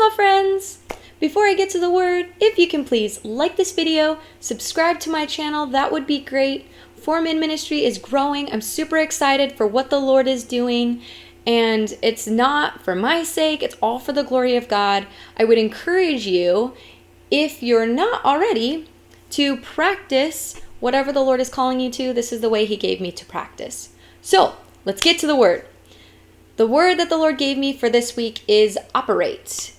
Aloha friends! Before I get to the word, if you can please like this video, subscribe to my channel, that would be great. Four Men Ministry is growing. I'm super excited for what the Lord is doing, and it's not for my sake, it's all for the glory of God. I would encourage you, if you're not already, to practice whatever the Lord is calling you to. This is the way He gave me to practice. So, let's get to the word. The word that the Lord gave me for this week is operate.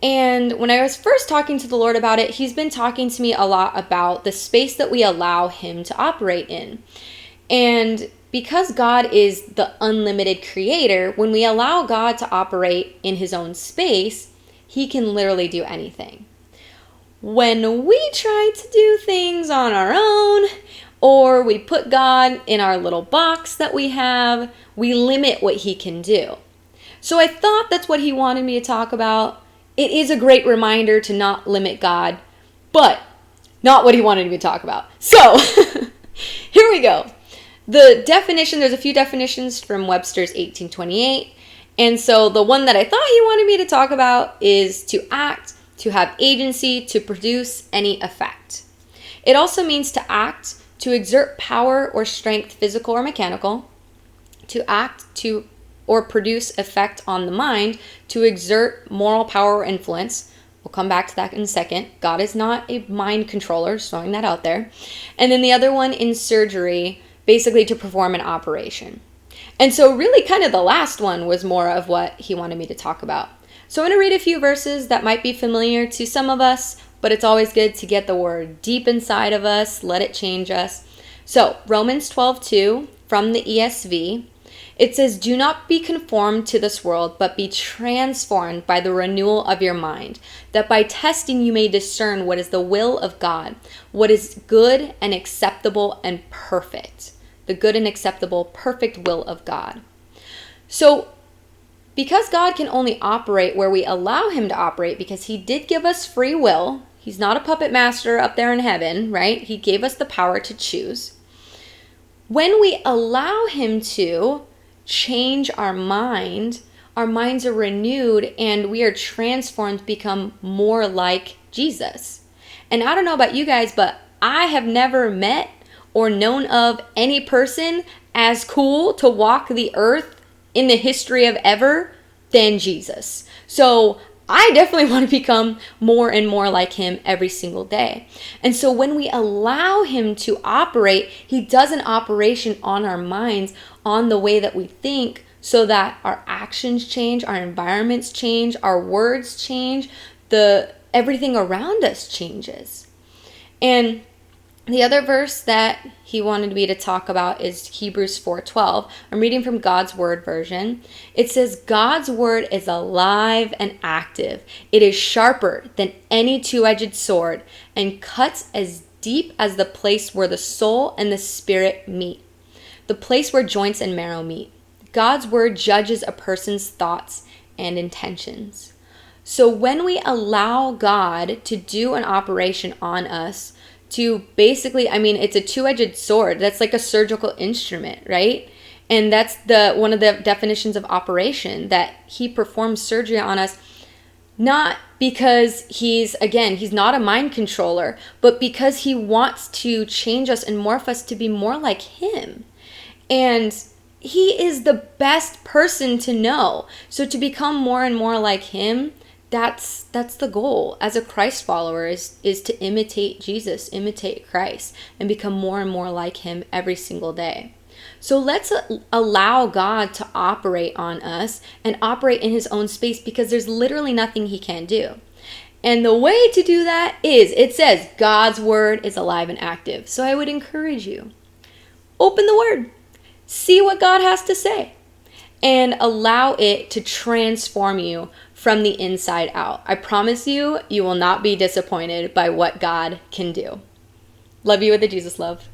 And when I was first talking to the Lord about it, He's been talking to me a lot about the space that we allow Him to operate in. And because God is the unlimited creator, when we allow God to operate in His own space, He can literally do anything. When we try to do things on our own, or we put God in our little box that we have, we limit what He can do. So I thought that's what He wanted me to talk about. It is a great reminder to not limit God, but not what He wanted me to talk about. So here we go. The definition, there's a few definitions from Webster's 1828. And so the one that I thought He wanted me to talk about is to act, to have agency, to produce any effect. It also means to act, to exert power or strength, physical or mechanical, to act, to or produce effect on the mind, to exert moral power or influence. We'll come back to that in a second. God is not a mind controller, just throwing that out there. And then the other one in surgery, basically to perform an operation. And so really kind of the last one was more of what He wanted me to talk about. So I'm going to read a few verses that might be familiar to some of us, but it's always good to get the word deep inside of us, let it change us. So Romans 12:2 from the ESV, it says, "Do not be conformed to this world, but be transformed by the renewal of your mind, that by testing you may discern what is the will of God, what is good and acceptable and perfect." The good and acceptable, perfect will of God. So because God can only operate where we allow Him to operate, because He did give us free will, He's not a puppet master up there in heaven, right? He gave us the power to choose. When we allow Him to change our minds are renewed and we are transformed to become more like Jesus. And I don't know about you guys, but I have never met or known of any person as cool to walk the earth in the history of ever than Jesus. So I definitely want to become more and more like Him every single day. And so when we allow Him to operate, He does an operation on our minds, on the way that we think, so that our actions change, our environments change, our words change, everything around us changes. And the other verse that He wanted me to talk about is Hebrews 4:12. I'm reading from God's Word version. It says, "God's Word is alive and active. It is sharper than any two-edged sword and cuts as deep as the place where the soul and the spirit meet, the place where joints and marrow meet." God's Word judges a person's thoughts and intentions. So when we allow God to do an operation on us, to basically, it's a two-edged sword. That's like a surgical instrument, right? And that's one of the definitions of operation, that He performs surgery on us, not because He's not a mind controller, but because He wants to change us and morph us to be more like Him. And He is the best person to know. So to become more and more like Him, that's the goal as a Christ follower, is to imitate Jesus, imitate Christ, and become more and more like Him every single day. So let's allow God to operate on us and operate in His own space, because there's literally nothing He can't do. And the way to do that is, it says God's Word is alive and active. So I would encourage you, open the Word, see what God has to say, and allow it to transform you from the inside out. I promise you, you will not be disappointed by what God can do. Love you with the Jesus love.